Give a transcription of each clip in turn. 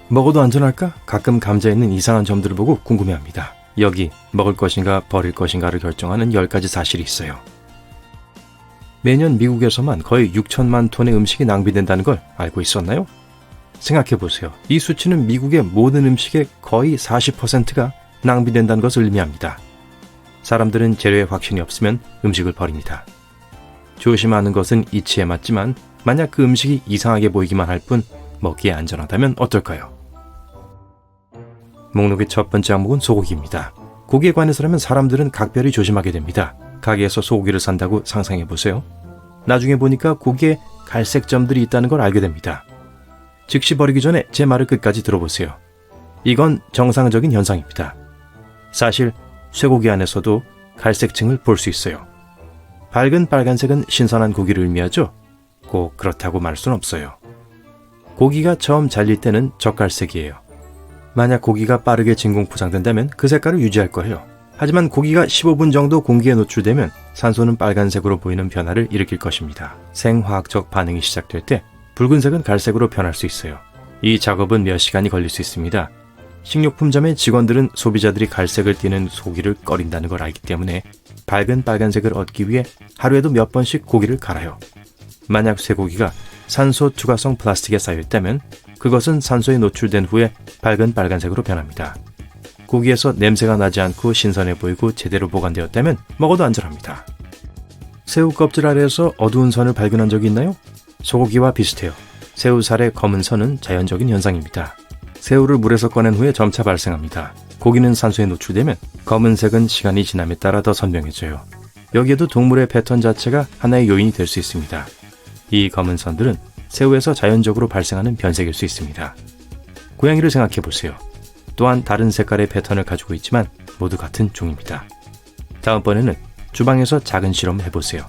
먹어도 안전할까? 가끔 감자에 있는 이상한 점들을 보고 궁금해합니다. 여기 먹을 것인가 버릴 것인가를 결정하는 10가지 사실이 있어요. 매년 미국에서만 거의 6천만 톤의 음식이 낭비된다는 걸 알고 있었나요? 생각해보세요. 이 수치는 미국의 모든 음식의 거의 40%가 낭비된다는 것을 의미합니다. 사람들은 재료에 확신이 없으면 음식을 버립니다. 조심하는 것은 이치에 맞지만 만약 그 음식이 이상하게 보이기만 할 뿐 먹기에 안전하다면 어떨까요? 목록의 첫 번째 항목은 소고기입니다. 고기에 관해서라면 사람들은 각별히 조심하게 됩니다. 가게에서 소고기를 산다고 상상해보세요. 나중에 보니까 고기에 갈색 점들이 있다는 걸 알게 됩니다. 즉시 버리기 전에 제 말을 끝까지 들어보세요. 이건 정상적인 현상입니다. 사실 쇠고기 안에서도 갈색층을 볼 수 있어요. 밝은 빨간색은 신선한 고기를 의미하죠. 꼭 그렇다고 말할 순 없어요. 고기가 처음 잘릴 때는 젓갈색이에요. 만약 고기가 빠르게 진공 포장된다면 그 색깔을 유지할 거예요. 하지만 고기가 15분 정도 공기에 노출되면 산소는 빨간색으로 보이는 변화를 일으킬 것입니다. 생화학적 반응이 시작될 때 붉은색은 갈색으로 변할 수 있어요. 이 작업은 몇 시간이 걸릴 수 있습니다. 식료품점의 직원들은 소비자들이 갈색을 띠는 소고기를 꺼린다는 걸 알기 때문에 밝은 빨간색을 얻기 위해 하루에도 몇 번씩 고기를 갈아요. 만약 쇠고기가 산소 투과성 플라스틱에 쌓여있다면 그것은 산소에 노출된 후에 밝은 빨간색으로 변합니다. 고기에서 냄새가 나지 않고 신선해 보이고 제대로 보관되었다면 먹어도 안전합니다. 새우 껍질 아래에서 어두운 선을 발견한 적이 있나요? 소고기와 비슷해요. 새우살의 검은 선은 자연적인 현상입니다. 새우를 물에서 꺼낸 후에 점차 발생합니다. 고기는 산소에 노출되면 검은색은 시간이 지남에 따라 더 선명해져요. 여기에도 동물의 패턴 자체가 하나의 요인이 될 수 있습니다. 이 검은 선들은 새우에서 자연적으로 발생하는 변색일 수 있습니다. 고양이를 생각해보세요. 또한 다른 색깔의 패턴을 가지고 있지만 모두 같은 종입니다. 다음번에는 주방에서 작은 실험을 해보세요.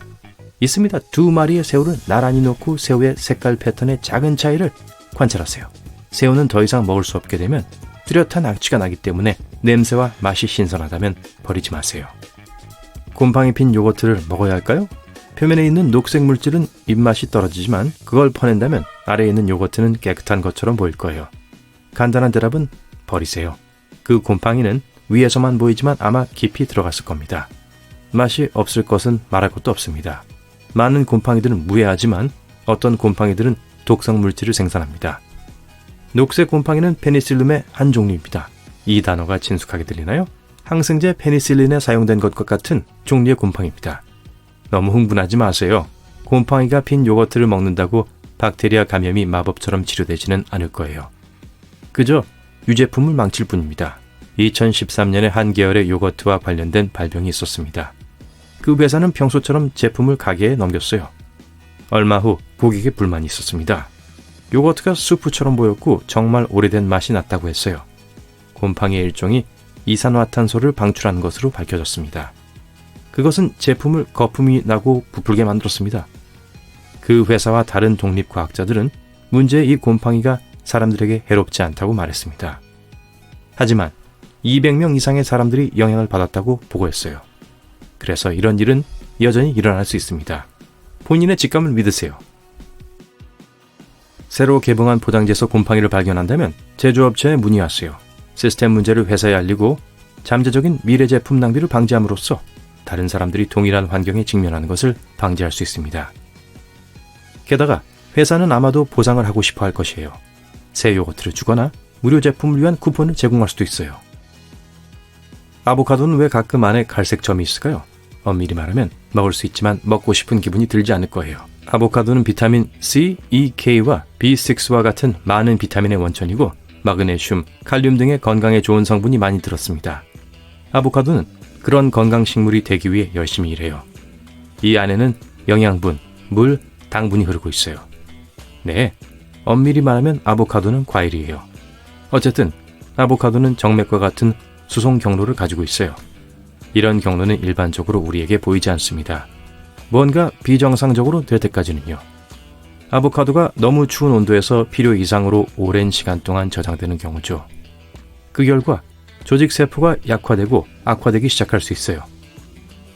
있습니다. 2마리의 새우를 나란히 놓고 새우의 색깔 패턴의 작은 차이를 관찰하세요. 새우는 더 이상 먹을 수 없게 되면 뚜렷한 악취가 나기 때문에 냄새와 맛이 신선하다면 버리지 마세요. 곰팡이 핀 요거트를 먹어야 할까요? 표면에 있는 녹색 물질은 입맛이 떨어지지만 그걸 퍼낸다면 아래에 있는 요거트는 깨끗한 것처럼 보일 거예요. 간단한 대답은 버리세요. 그 곰팡이는 위에서만 보이지만 아마 깊이 들어갔을 겁니다. 맛이 없을 것은 말할 것도 없습니다. 많은 곰팡이들은 무해하지만 어떤 곰팡이들은 독성 물질을 생산합니다. 녹색 곰팡이는 페니실름의 한 종류입니다. 이 단어가 친숙하게 들리나요? 항생제 페니실린에 사용된 것과 같은 종류의 곰팡이입니다. 너무 흥분하지 마세요. 곰팡이가 핀 요거트를 먹는다고 박테리아 감염이 마법처럼 치료되지는 않을 거예요. 그저 유제품을 망칠 뿐입니다. 2013년에 한 계열의 요거트와 관련된 발병이 있었습니다. 그 회사는 평소처럼 제품을 가게에 넘겼어요. 얼마 후 고객의 불만이 있었습니다. 요거트가 수프처럼 보였고 정말 오래된 맛이 났다고 했어요. 곰팡이의 일종이 이산화탄소를 방출한 것으로 밝혀졌습니다. 그것은 제품을 거품이 나고 부풀게 만들었습니다. 그 회사와 다른 독립과학자들은 문제의 이 곰팡이가 사람들에게 해롭지 않다고 말했습니다. 하지만 200명 이상의 사람들이 영향을 받았다고 보고했어요. 그래서 이런 일은 여전히 일어날 수 있습니다. 본인의 직감을 믿으세요. 새로 개봉한 포장지에서 곰팡이를 발견한다면 제조업체에 문의하세요. 시스템 문제를 회사에 알리고 잠재적인 미래 제품 낭비를 방지함으로써 다른 사람들이 동일한 환경에 직면하는 것을 방지할 수 있습니다. 게다가 회사는 아마도 보상을 하고 싶어 할 것이에요. 새 요거트를 주거나 무료 제품을 위한 쿠폰을 제공할 수도 있어요. 아보카도는 왜 가끔 안에 갈색 점이 있을까요? 엄밀히 말하면 먹을 수 있지만 먹고 싶은 기분이 들지 않을 거예요. 아보카도는 비타민 C, E, K와 B6와 같은 많은 비타민의 원천이고 마그네슘, 칼륨 등의 건강에 좋은 성분이 많이 들었습니다. 아보카도는 그런 건강식물이 되기 위해 열심히 일해요. 이 안에는 영양분, 물, 당분이 흐르고 있어요. 네, 엄밀히 말하면 아보카도는 과일이에요. 어쨌든 아보카도는 정맥과 같은 수송 경로를 가지고 있어요. 이런 경로는 일반적으로 우리에게 보이지 않습니다. 뭔가 비정상적으로 될 때까지는요. 아보카도가 너무 추운 온도에서 필요 이상으로 오랜 시간 동안 저장되는 경우죠. 그 결과 조직세포가 약화되고 악화되기 시작할 수 있어요.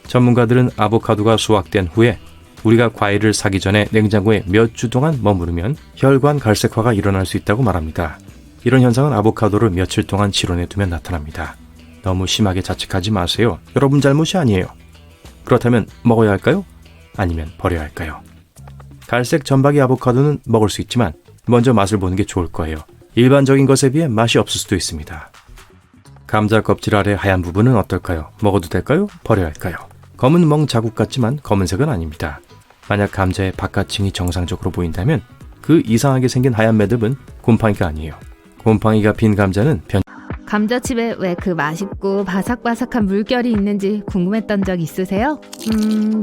전문가들은 아보카도가 수확된 후에 우리가 과일을 사기 전에 냉장고에 몇 주 동안 머무르면 혈관 갈색화가 일어날 수 있다고 말합니다. 이런 현상은 아보카도를 며칠 동안 실온에 두면 나타납니다. 너무 심하게 자책하지 마세요. 여러분 잘못이 아니에요. 그렇다면 먹어야 할까요? 아니면 버려야 할까요? 갈색 점박이 아보카도는 먹을 수 있지만 먼저 맛을 보는 게 좋을 거예요. 일반적인 것에 비해 맛이 없을 수도 있습니다. 감자 껍질 아래 하얀 부분은 어떨까요? 먹어도 될까요? 버려야 할까요? 검은 멍 자국 같지만 검은색은 아닙니다. 만약 감자의 바깥층이 정상적으로 보인다면 그 이상하게 생긴 하얀 매듭은 곰팡이가 아니에요. 곰팡이가 핀 감자는 감자칩에 왜 그 맛있고 바삭바삭한 물결이 있는지 궁금했던 적 있으세요?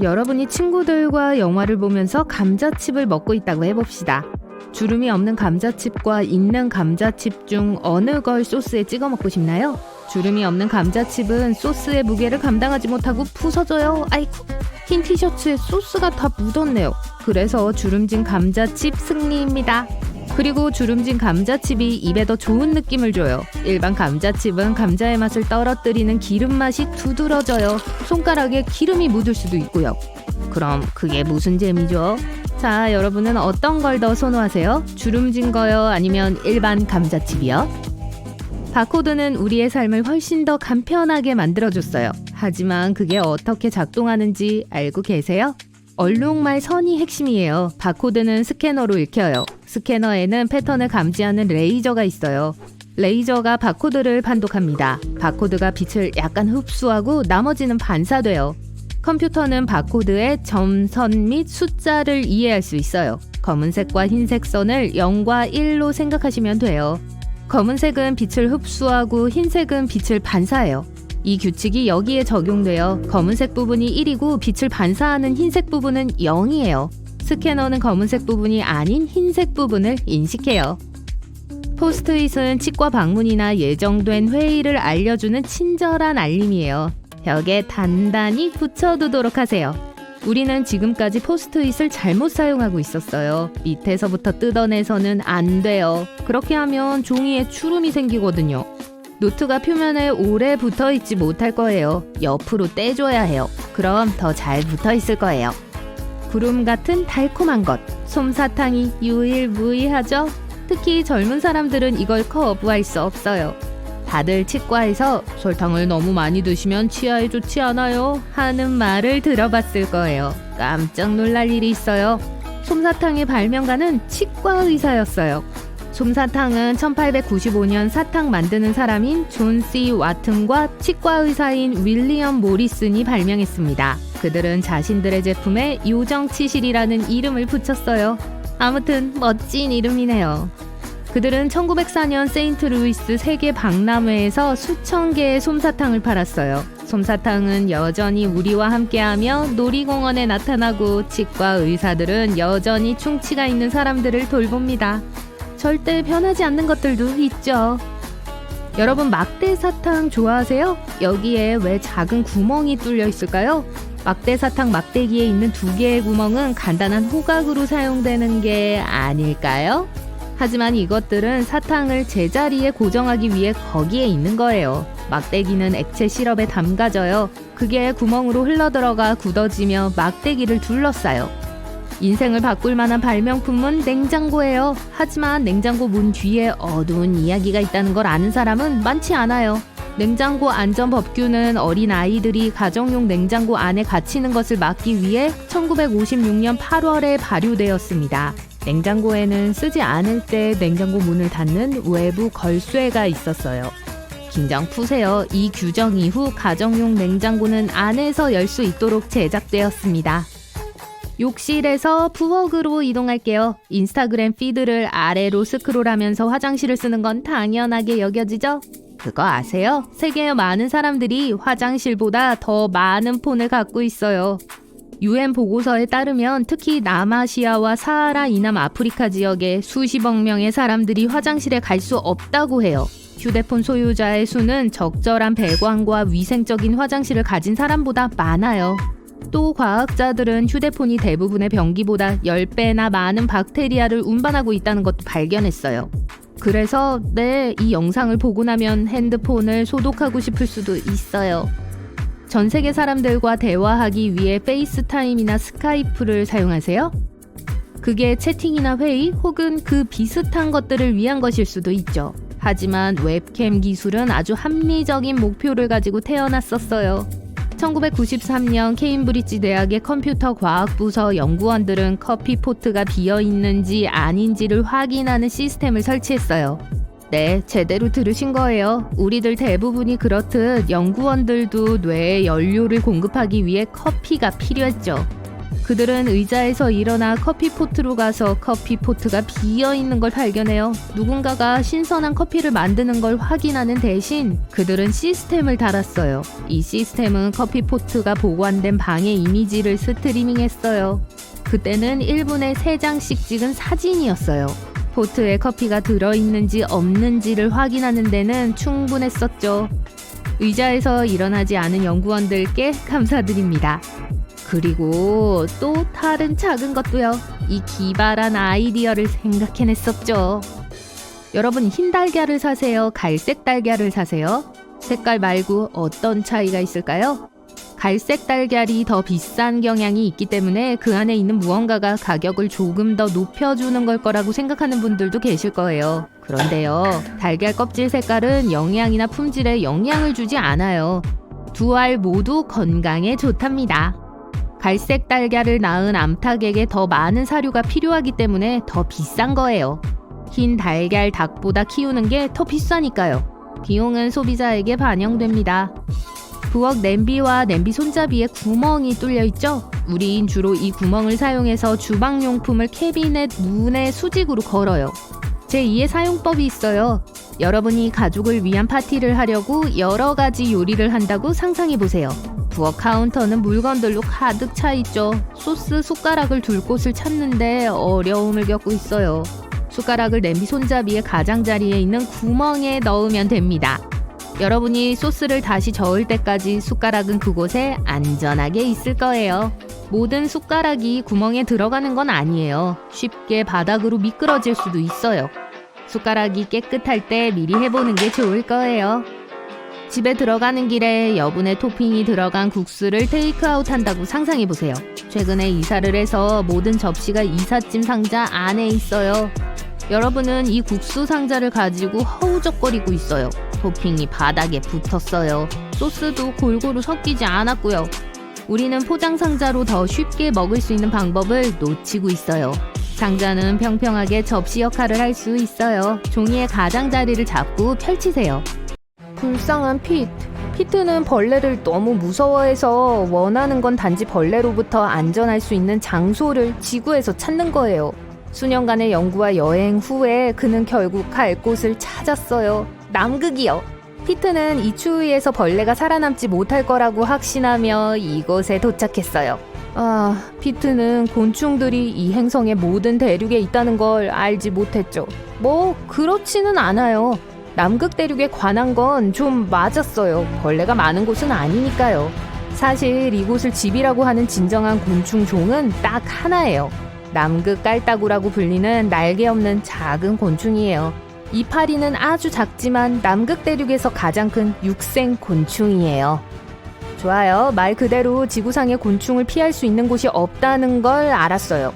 여러분이 친구들과 영화를 보면서 감자칩을 먹고 있다고 해봅시다. 주름이 없는 감자칩과 있는 감자칩 중 어느 걸 소스에 찍어 먹고 싶나요? 주름이 없는 감자칩은 소스의 무게를 감당하지 못하고 부서져요. 아이쿠, 흰 티셔츠에 소스가 다 묻었네요. 그래서 주름진 감자칩 승리입니다. 그리고 주름진 감자칩이 입에 더 좋은 느낌을 줘요. 일반 감자칩은 감자의 맛을 떨어뜨리는 기름 맛이 두드러져요. 손가락에 기름이 묻을 수도 있고요. 그럼 그게 무슨 재미죠? 자, 여러분은 어떤 걸 더 선호하세요? 주름진 거요? 아니면 일반 감자칩이요? 바코드는 우리의 삶을 훨씬 더 간편하게 만들어줬어요. 하지만 그게 어떻게 작동하는지 알고 계세요? 얼룩말 선이 핵심이에요. 바코드는 스캐너로 읽혀요. 스캐너에는 패턴을 감지하는 레이저가 있어요. 레이저가 바코드를 판독합니다. 바코드가 빛을 약간 흡수하고 나머지는 반사돼요. 컴퓨터는 바코드의 점, 선 및 숫자를 이해할 수 있어요. 검은색과 흰색 선을 0과 1로 생각하시면 돼요. 검은색은 빛을 흡수하고 흰색은 빛을 반사해요. 이 규칙이 여기에 적용되어 검은색 부분이 1이고 빛을 반사하는 흰색 부분은 0이에요. 스캐너는 검은색 부분이 아닌 흰색 부분을 인식해요. 포스트잇은 치과 방문이나 예정된 회의를 알려주는 친절한 알림이에요. 벽에 단단히 붙여두도록 하세요. 우리는 지금까지 포스트잇을 잘못 사용하고 있었어요. 밑에서부터 뜯어내서는 안 돼요. 그렇게 하면 종이에 주름이 생기거든요. 노트가 표면에 오래 붙어있지 못할 거예요. 옆으로 떼줘야 해요. 그럼 더 잘 붙어있을 거예요. 구름 같은 달콤한 것, 솜사탕이 유일무이하죠? 특히 젊은 사람들은 이걸 거부할 수 없어요. 다들 치과에서 설탕을 너무 많이 드시면 치아에 좋지 않아요 하는 말을 들어봤을 거예요. 깜짝 놀랄 일이 있어요. 솜사탕의 발명가는 치과 의사였어요. 솜사탕은 1895년 사탕 만드는 사람인 존 C. 와튼과 치과 의사인 윌리엄 모리슨이 발명했습니다. 그들은 자신들의 제품에 요정치실이라는 이름을 붙였어요. 아무튼 멋진 이름이네요. 그들은 1904년 세인트루이스 세계 박람회에서 수천 개의 솜사탕을 팔았어요. 솜사탕은 여전히 우리와 함께하며 놀이공원에 나타나고 치과 의사들은 여전히 충치가 있는 사람들을 돌봅니다. 절대 변하지 않는 것들도 있죠. 여러분 막대사탕 좋아하세요? 여기에 왜 작은 구멍이 뚫려 있을까요? 막대사탕 막대기에 있는 두 개의 구멍은 간단한 호각으로 사용되는 게 아닐까요? 하지만 이것들은 사탕을 제자리에 고정하기 위해 거기에 있는 거예요. 막대기는 액체 시럽에 담가져요. 그게 구멍으로 흘러들어가 굳어지며 막대기를 둘러싸요. 인생을 바꿀 만한 발명품은 냉장고예요. 하지만 냉장고 문 뒤에 어두운 이야기가 있다는 걸 아는 사람은 많지 않아요. 냉장고 안전법규는 어린 아이들이 가정용 냉장고 안에 갇히는 것을 막기 위해 1956년 8월에 발효되었습니다. 냉장고에는 쓰지 않을 때 냉장고 문을 닫는 외부 걸쇠가 있었어요. 긴장 푸세요. 이 규정 이후 가정용 냉장고는 안에서 열 수 있도록 제작되었습니다. 욕실에서 부엌으로 이동할게요. 인스타그램 피드를 아래로 스크롤하면서 화장실을 쓰는 건 당연하게 여겨지죠? 그거 아세요? 세계의 많은 사람들이 화장실보다 더 많은 폰을 갖고 있어요. UN 보고서에 따르면 특히 남아시아와 사하라 이남 아프리카 지역에 수십억 명의 사람들이 화장실에 갈 수 없다고 해요. 휴대폰 소유자의 수는 적절한 배관과 위생적인 화장실을 가진 사람보다 많아요. 또 과학자들은 휴대폰이 대부분의 변기보다 10배나 많은 박테리아를 운반하고 있다는 것도 발견했어요. 그래서 이 영상을 보고 나면 핸드폰을 소독하고 싶을 수도 있어요. 전 세계 사람들과 대화하기 위해 페이스타임이나 스카이프를 사용하세요? 그게 채팅이나 회의 혹은 그 비슷한 것들을 위한 것일 수도 있죠. 하지만 웹캠 기술은 아주 합리적인 목표를 가지고 태어났었어요. 1993년 케임브리지 대학의 컴퓨터 과학 부서 연구원들은 커피포트가 비어 있는지 아닌지를 확인하는 시스템을 설치했어요. 네, 제대로 들으신 거예요. 우리들 대부분이 그렇듯 연구원들도 뇌에 연료를 공급하기 위해 커피가 필요했죠. 그들은 의자에서 일어나 커피포트로 가서 커피포트가 비어있는 걸 발견해요. 누군가가 신선한 커피를 만드는 걸 확인하는 대신 그들은 시스템을 달았어요. 이 시스템은 커피포트가 보관된 방의 이미지를 스트리밍했어요. 그때는 1분에 3장씩 찍은 사진이었어요. 포트에 커피가 들어있는지 없는지를 확인하는 데는 충분했었죠. 의자에서 일어나지 않은 연구원들께 감사드립니다. 그리고 또 다른 작은 것도요. 이 기발한 아이디어를 생각해냈었죠. 여러분, 흰 달걀을 사세요? 갈색 달걀을 사세요? 색깔 말고 어떤 차이가 있을까요? 갈색 달걀이 더 비싼 경향이 있기 때문에 그 안에 있는 무언가가 가격을 조금 더 높여주는 걸 거라고 생각하는 분들도 계실 거예요. 그런데요, 달걀 껍질 색깔은 영양이나 품질에 영향을 주지 않아요. 두 알 모두 건강에 좋답니다. 갈색 달걀을 낳은 암탉에게 더 많은 사료가 필요하기 때문에 더 비싼 거예요. 흰 달걀 닭보다 키우는 게 더 비싸니까요. 비용은 소비자에게 반영됩니다. 부엌 냄비와 냄비 손잡이에 구멍이 뚫려 있죠? 우린 주로 이 구멍을 사용해서 주방용품을 캐비넷 문에 수직으로 걸어요. 제2의 사용법이 있어요. 여러분이 가족을 위한 파티를 하려고 여러 가지 요리를 한다고 상상해보세요. 부엌 카운터는 물건들로 가득 차 있죠. 소스, 숟가락을 둘 곳을 찾는데 어려움을 겪고 있어요. 숟가락을 냄비 손잡이의 가장자리에 있는 구멍에 넣으면 됩니다. 여러분이 소스를 다시 저을 때까지 숟가락은 그곳에 안전하게 있을 거예요. 모든 숟가락이 구멍에 들어가는 건 아니에요. 쉽게 바닥으로 미끄러질 수도 있어요. 숟가락이 깨끗할 때 미리 해보는 게 좋을 거예요. 집에 들어가는 길에 여분의 토핑이 들어간 국수를 테이크아웃 한다고 상상해보세요. 최근에 이사를 해서 모든 접시가 이삿짐 상자 안에 있어요. 여러분은 이 국수 상자를 가지고 허우적거리고 있어요. 토핑이 바닥에 붙었어요. 소스도 골고루 섞이지 않았고요. 우리는 포장 상자로 더 쉽게 먹을 수 있는 방법을 놓치고 있어요. 상자는 평평하게 접시 역할을 할 수 있어요. 종이의 가장자리를 잡고 펼치세요. 불쌍한 피트는 벌레를 너무 무서워해서 원하는 건 단지 벌레로부터 안전할 수 있는 장소를 지구에서 찾는 거예요. 수년간의 연구와 여행 후에 그는 결국 갈 곳을 찾았어요. 남극이요. 피트는 이 추위에서 벌레가 살아남지 못할 거라고 확신하며 이곳에 도착했어요. 피트는 곤충들이 이 행성의 모든 대륙에 있다는 걸 알지 못했죠. 그렇지는 않아요. 남극 대륙에 관한 건 좀 맞았어요. 벌레가 많은 곳은 아니니까요. 사실 이곳을 집이라고 하는 진정한 곤충 종은 딱 하나예요. 남극 깔따구라고 불리는 날개 없는 작은 곤충이에요. 이파리는 아주 작지만 남극 대륙에서 가장 큰 육생 곤충이에요. 좋아요. 말 그대로 지구상의 곤충을 피할 수 있는 곳이 없다는 걸 알았어요.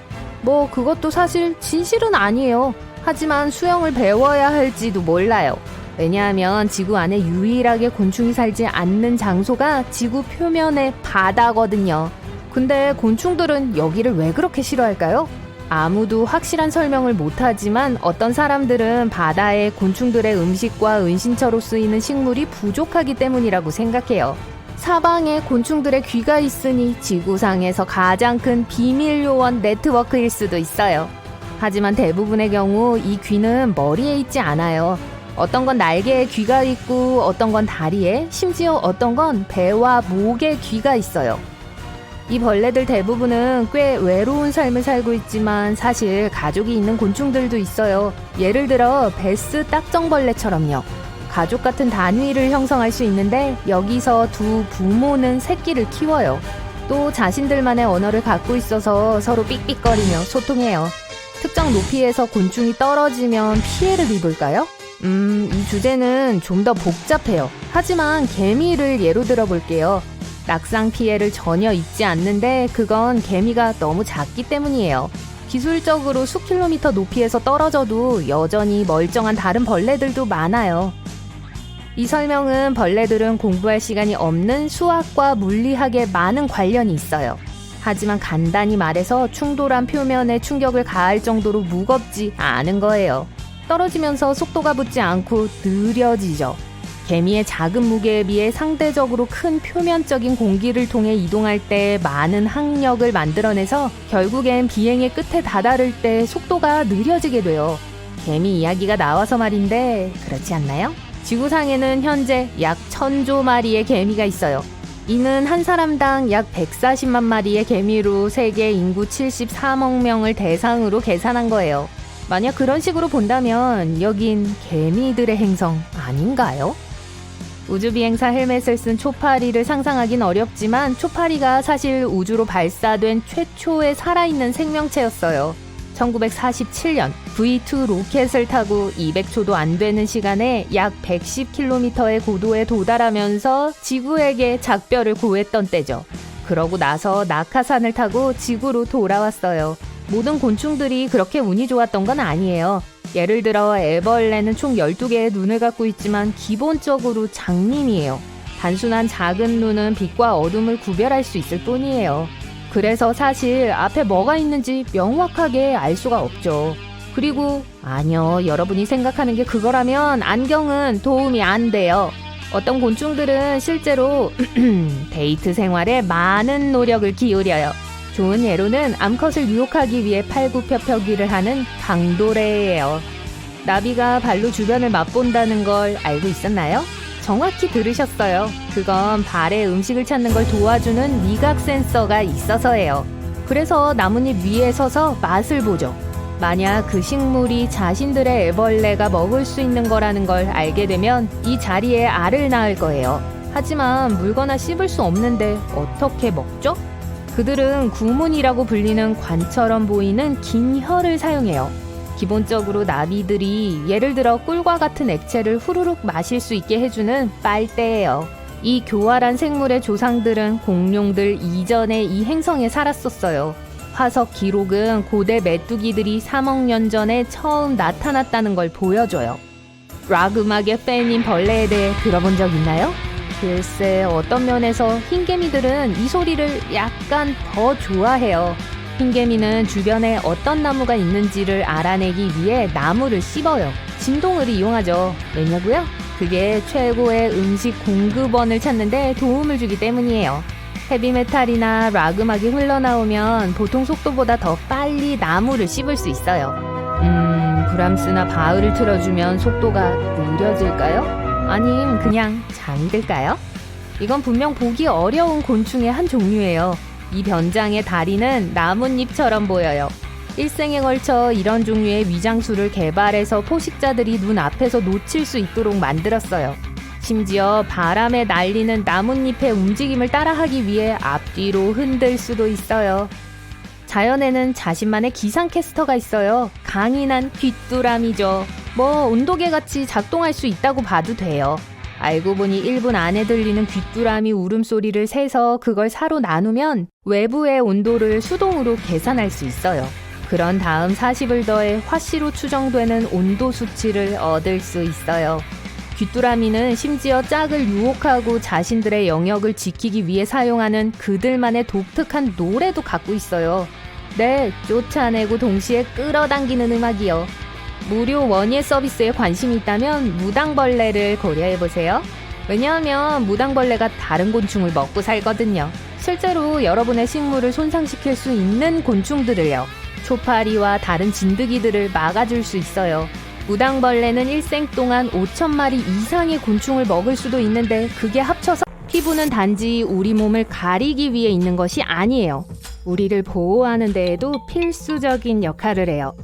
그것도 사실 진실은 아니에요. 하지만 수영을 배워야 할지도 몰라요. 왜냐하면 지구 안에 유일하게 곤충이 살지 않는 장소가 지구 표면의 바다거든요. 근데 곤충들은 여기를 왜 그렇게 싫어할까요? 아무도 확실한 설명을 못하지만 어떤 사람들은 바다에 곤충들의 음식과 은신처로 쓰이는 식물이 부족하기 때문이라고 생각해요. 사방에 곤충들의 귀가 있으니 지구상에서 가장 큰 비밀 요원 네트워크일 수도 있어요. 하지만 대부분의 경우 이 귀는 머리에 있지 않아요. 어떤 건 날개에 귀가 있고 어떤 건 다리에, 심지어 어떤 건 배와 목에 귀가 있어요. 이 벌레들 대부분은 꽤 외로운 삶을 살고 있지만 사실 가족이 있는 곤충들도 있어요. 예를 들어 베스 딱정벌레처럼요. 가족 같은 단위를 형성할 수 있는데 여기서 두 부모는 새끼를 키워요. 또 자신들만의 언어를 갖고 있어서 서로 삑삑거리며 소통해요. 특정 높이에서 곤충이 떨어지면 피해를 입을까요? 이 주제는 좀 더 복잡해요. 하지만 개미를 예로 들어볼게요. 낙상 피해를 전혀 입지 않는데 그건 개미가 너무 작기 때문이에요. 기술적으로 수킬로미터 높이에서 떨어져도 여전히 멀쩡한 다른 벌레들도 많아요. 이 설명은 벌레들은 공부할 시간이 없는 수학과 물리학에 많은 관련이 있어요. 하지만 간단히 말해서 충돌한 표면에 충격을 가할 정도로 무겁지 않은 거예요. 떨어지면서 속도가 붙지 않고 느려지죠. 개미의 작은 무게에 비해 상대적으로 큰 표면적인 공기를 통해 이동할 때 많은 항력을 만들어내서 결국엔 비행의 끝에 다다를 때 속도가 느려지게 돼요. 개미 이야기가 나와서 말인데 그렇지 않나요? 지구상에는 현재 약 1000조 마리의 개미가 있어요. 이는 한 사람당 약 140만 마리의 개미로 세계 인구 74억 명을 대상으로 계산한 거예요. 만약 그런 식으로 본다면 여긴 개미들의 행성 아닌가요? 우주비행사 헬멧을 쓴 초파리를 상상하긴 어렵지만 초파리가 사실 우주로 발사된 최초의 살아있는 생명체였어요. 1947년 V2 로켓을 타고 200초도 안 되는 시간에 약 110km의 고도에 도달하면서 지구에게 작별을 고했던 때죠. 그러고 나서 낙하산을 타고 지구로 돌아왔어요. 모든 곤충들이 그렇게 운이 좋았던 건 아니에요. 예를 들어 애벌레는 총 12개의 눈을 갖고 있지만 기본적으로 장님이에요. 단순한 작은 눈은 빛과 어둠을 구별할 수 있을 뿐이에요. 그래서 사실 앞에 뭐가 있는지 명확하게 알 수가 없죠. 그리고 아니요, 여러분이 생각하는 게 그거라면 안경은 도움이 안 돼요. 어떤 곤충들은 실제로 데이트 생활에 많은 노력을 기울여요. 좋은 예로는 암컷을 유혹하기 위해 팔굽혀펴기를 하는 강도래예요. 나비가 발로 주변을 맛본다는 걸 알고 있었나요? 정확히 들으셨어요. 그건 발에 음식을 찾는 걸 도와주는 미각 센서가 있어서예요. 그래서 나뭇잎 위에 서서 맛을 보죠. 만약 그 식물이 자신들의 애벌레가 먹을 수 있는 거라는 걸 알게 되면 이 자리에 알을 낳을 거예요. 하지만 물거나 씹을 수 없는데 어떻게 먹죠? 그들은 구문이라고 불리는 관처럼 보이는 긴 혀를 사용해요. 기본적으로 나비들이 예를 들어 꿀과 같은 액체를 후루룩 마실 수 있게 해주는 빨대예요. 이 교활한 생물의 조상들은 공룡들 이전에 이 행성에 살았었어요. 화석 기록은 고대 메뚜기들이 3억 년 전에 처음 나타났다는 걸 보여줘요. 락 음악의 팬인 벌레에 대해 들어본 적 있나요? 글쎄, 어떤 면에서 흰개미들은 이 소리를 약간 더 좋아해요. 흰개미는 주변에 어떤 나무가 있는지를 알아내기 위해 나무를 씹어요. 진동을 이용하죠. 왜냐고요? 그게 최고의 음식 공급원을 찾는 데 도움을 주기 때문이에요. 헤비메탈이나 락 음악이 흘러나오면 보통 속도보다 더 빨리 나무를 씹을 수 있어요. 브람스나 바흐를 틀어주면 속도가 느려질까요? 아님 그냥 잠이 들까요? 이건 분명 보기 어려운 곤충의 한 종류예요. 이 변장의 다리는 나뭇잎처럼 보여요. 일생에 걸쳐 이런 종류의 위장술을 개발해서 포식자들이 눈 앞에서 놓칠 수 있도록 만들었어요. 심지어 바람에 날리는 나뭇잎의 움직임을 따라하기 위해 앞뒤로 흔들 수도 있어요. 자연에는 자신만의 기상캐스터가 있어요. 강인한 귀뚜라미죠. 뭐 온도계같이 작동할 수 있다고 봐도 돼요. 알고 보니 1분 안에 들리는 귀뚜라미 울음소리를 세서 그걸 사로 나누면 외부의 온도를 수동으로 계산할 수 있어요. 그런 다음 40을 더해 화씨로 추정되는 온도 수치를 얻을 수 있어요. 귀뚜라미는 심지어 짝을 유혹하고 자신들의 영역을 지키기 위해 사용하는 그들만의 독특한 노래도 갖고 있어요. 네, 쫓아내고 동시에 끌어당기는 음악이요. 무료 원예 서비스에 관심이 있다면 무당벌레를 고려해보세요. 왜냐하면 무당벌레가 다른 곤충을 먹고 살거든요. 실제로 여러분의 식물을 손상시킬 수 있는 곤충들을요. 초파리와 다른 진드기들을 막아줄 수 있어요. 무당벌레는 일생 동안 5,000마리 이상의 곤충을 먹을 수도 있는데 그게 합쳐서 피부는 단지 우리 몸을 가리기 위해 있는 것이 아니에요. 우리를 보호하는 데에도 필수적인 역할을 해요.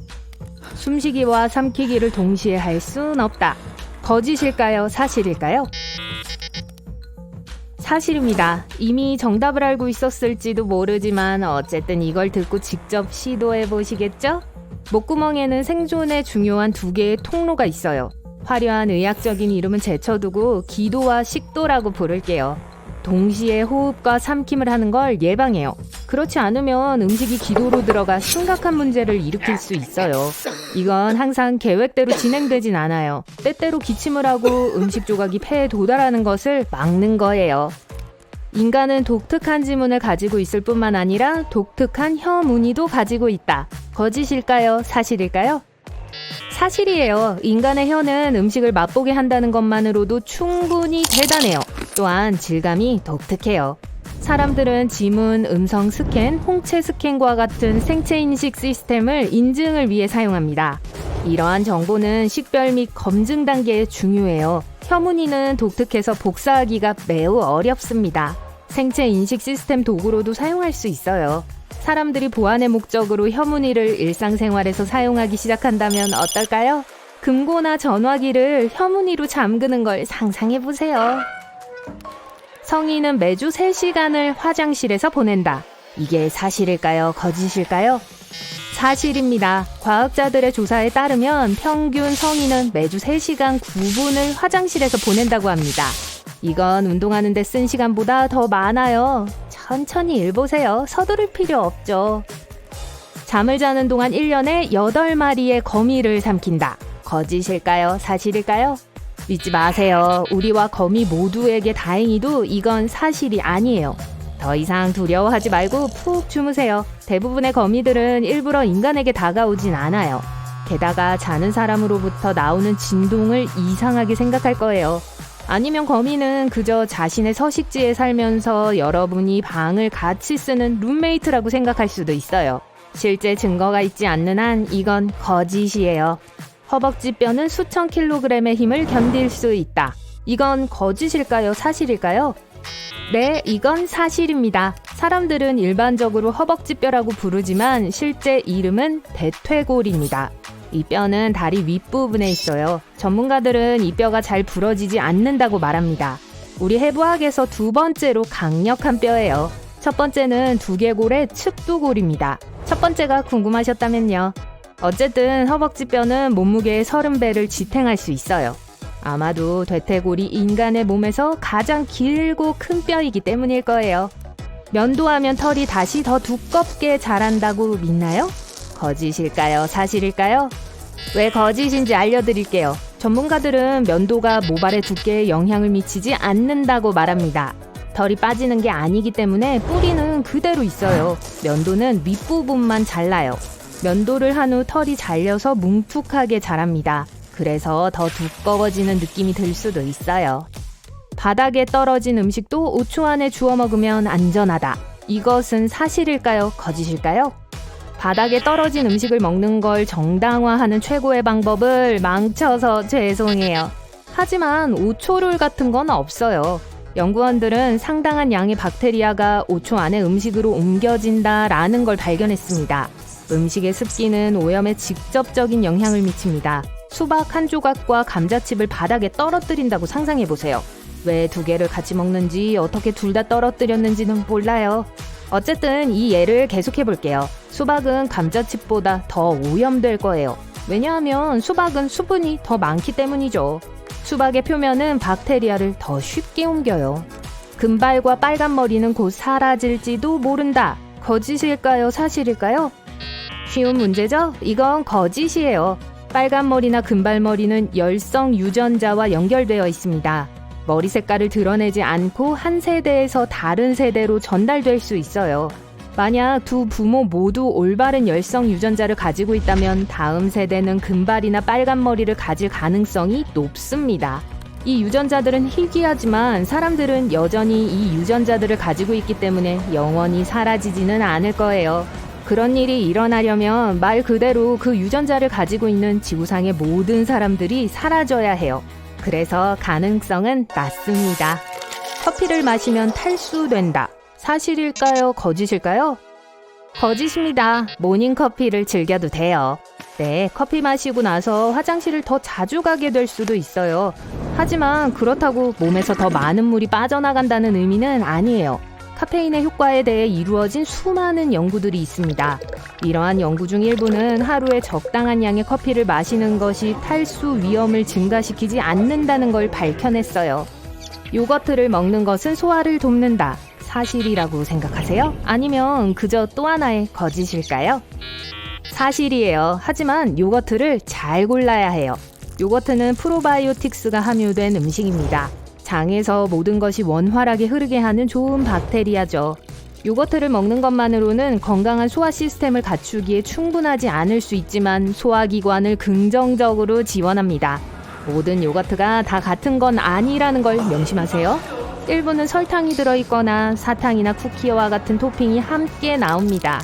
숨쉬기와 삼키기를 동시에 할 순 없다. 거짓일까요? 사실일까요? 사실입니다. 이미 정답을 알고 있었을지도 모르지만 어쨌든 이걸 듣고 직접 시도해 보시겠죠? 목구멍에는 생존에 중요한 2개의 통로가 있어요. 화려한 의학적인 이름은 제쳐두고 기도와 식도라고 부를게요. 동시에 호흡과 삼킴을 하는 걸 예방해요. 그렇지 않으면 음식이 기도로 들어가 심각한 문제를 일으킬 수 있어요. 이건 항상 계획대로 진행되진 않아요. 때때로 기침을 하고 음식 조각이 폐에 도달하는 것을 막는 거예요. 인간은 독특한 지문을 가지고 있을 뿐만 아니라 독특한 혀 무늬도 가지고 있다. 거짓일까요? 사실일까요? 사실이에요. 인간의 혀는 음식을 맛보게 한다는 것만으로도 충분히 대단해요. 또한 질감이 독특해요. 사람들은 지문, 음성 스캔, 홍채 스캔과 같은 생체 인식 시스템을 인증을 위해 사용합니다. 이러한 정보는 식별 및 검증 단계에 중요해요. 혀무늬는 독특해서 복사하기가 매우 어렵습니다. 생체 인식 시스템 도구로도 사용할 수 있어요. 사람들이 보안의 목적으로 혀무늬를 일상생활에서 사용하기 시작한다면 어떨까요? 금고나 전화기를 혀무늬로 잠그는 걸 상상해보세요. 성인은 매주 3시간을 화장실에서 보낸다. 이게 사실일까요? 거짓일까요? 사실입니다. 과학자들의 조사에 따르면 평균 성인은 매주 3시간 9분을 화장실에서 보낸다고 합니다. 이건 운동하는 데 쓴 시간보다 더 많아요. 천천히 읽보세요. 서두를 필요 없죠. 잠을 자는 동안 1년에 8마리의 거미를 삼킨다. 거짓일까요? 사실일까요? 믿지 마세요. 우리와 거미 모두에게 다행히도 이건 사실이 아니에요. 더 이상 두려워하지 말고 푹 주무세요. 대부분의 거미들은 일부러 인간에게 다가오진 않아요. 게다가 자는 사람으로부터 나오는 진동을 이상하게 생각할 거예요. 아니면 거미는 그저 자신의 서식지에 살면서 여러분이 방을 같이 쓰는 룸메이트라고 생각할 수도 있어요. 실제 증거가 있지 않는 한 이건 거짓이에요. 허벅지 뼈는 수천 킬로그램의 힘을 견딜 수 있다. 이건 거짓일까요? 사실일까요? 네, 이건 사실입니다. 사람들은 일반적으로 허벅지뼈라고 부르지만 실제 이름은 대퇴골입니다. 이 뼈는 다리 윗부분에 있어요. 전문가들은 이 뼈가 잘 부러지지 않는다고 말합니다. 우리 해부학에서 2번째로 강력한 뼈예요. 첫 번째는 두개골의 측두골입니다. 첫 번째가 궁금하셨다면요. 어쨌든 허벅지뼈는 몸무게의 30배를 지탱할 수 있어요. 아마도 대퇴골이 인간의 몸에서 가장 길고 큰 뼈이기 때문일 거예요. 면도하면 털이 다시 더 두껍게 자란다고 믿나요? 거짓일까요? 사실일까요? 왜 거짓인지 알려드릴게요. 전문가들은 면도가 모발의 두께에 영향을 미치지 않는다고 말합니다. 털이 빠지는 게 아니기 때문에 뿌리는 그대로 있어요. 면도는 윗부분만 잘라요. 면도를 한 후 털이 잘려서 뭉툭하게 자랍니다. 그래서 더 두꺼워지는 느낌이 들 수도 있어요. 바닥에 떨어진 음식도 5초 안에 주워 먹으면 안전하다. 이것은 사실일까요? 거짓일까요? 바닥에 떨어진 음식을 먹는 걸 정당화하는 최고의 방법을 망쳐서 죄송해요. 하지만 5초룰 같은 건 없어요. 연구원들은 상당한 양의 박테리아가 5초 안에 음식으로 옮겨진다라는 걸 발견했습니다. 음식의 습기는 오염에 직접적인 영향을 미칩니다. 수박 한 조각과 감자칩을 바닥에 떨어뜨린다고 상상해보세요. 왜 2개를 같이 먹는지 어떻게 둘 다 떨어뜨렸는지는 몰라요. 어쨌든 이 예를 계속해볼게요. 수박은 감자칩보다 더 오염될 거예요. 왜냐하면 수박은 수분이 더 많기 때문이죠. 수박의 표면은 박테리아를 더 쉽게 옮겨요. 금발과 빨간 머리는 곧 사라질지도 모른다. 거짓일까요? 사실일까요? 쉬운 문제죠? 이건 거짓이에요. 빨간 머리나 금발 머리는 열성 유전자와 연결되어 있습니다. 머리 색깔을 드러내지 않고 한 세대에서 다른 세대로 전달될 수 있어요. 만약 두 부모 모두 올바른 열성 유전자를 가지고 있다면 다음 세대는 금발이나 빨간 머리를 가질 가능성이 높습니다. 이 유전자들은 희귀하지만 사람들은 여전히 이 유전자들을 가지고 있기 때문에 영원히 사라지지는 않을 거예요. 그런 일이 일어나려면 말 그대로 그 유전자를 가지고 있는 지구상의 모든 사람들이 사라져야 해요. 그래서 가능성은 낮습니다. 커피를 마시면 탈수된다. 사실일까요? 거짓일까요? 거짓입니다. 모닝커피를 즐겨도 돼요. 네, 커피 마시고 나서 화장실을 더 자주 가게 될 수도 있어요. 하지만 그렇다고 몸에서 더 많은 물이 빠져나간다는 의미는 아니에요. 카페인의 효과에 대해 이루어진 수많은 연구들이 있습니다. 이러한 연구 중 일부는 하루에 적당한 양의 커피를 마시는 것이 탈수 위험을 증가시키지 않는다는 걸 밝혀냈어요. 요거트를 먹는 것은 소화를 돕는다. 사실이라고 생각하세요? 아니면 그저 또 하나의 거짓일까요? 사실이에요. 하지만 요거트를 잘 골라야 해요. 요거트는 프로바이오틱스가 함유된 음식입니다. 장에서 모든 것이 원활하게 흐르게 하는 좋은 박테리아죠. 요거트를 먹는 것만으로는 건강한 소화 시스템을 갖추기에 충분하지 않을 수 있지만 소화기관을 긍정적으로 지원합니다. 모든 요거트가 다 같은 건 아니라는 걸 명심하세요. 일부는 설탕이 들어있거나 사탕이나 쿠키와 같은 토핑이 함께 나옵니다.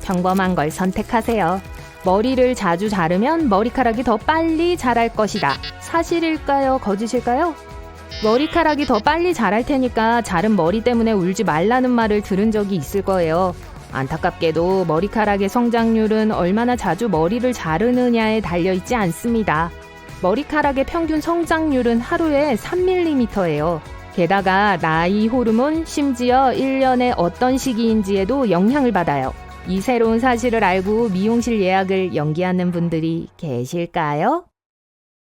평범한 걸 선택하세요. 머리를 자주 자르면 머리카락이 더 빨리 자랄 것이다. 사실일까요? 거짓일까요? 머리카락이 더 빨리 자랄 테니까 자른 머리 때문에 울지 말라는 말을 들은 적이 있을 거예요. 안타깝게도 머리카락의 성장률은 얼마나 자주 머리를 자르느냐에 달려있지 않습니다. 머리카락의 평균 성장률은 하루에 3mm예요. 게다가 나이, 호르몬, 심지어 1년의 어떤 시기인지에도 영향을 받아요. 이 새로운 사실을 알고 미용실 예약을 연기하는 분들이 계실까요?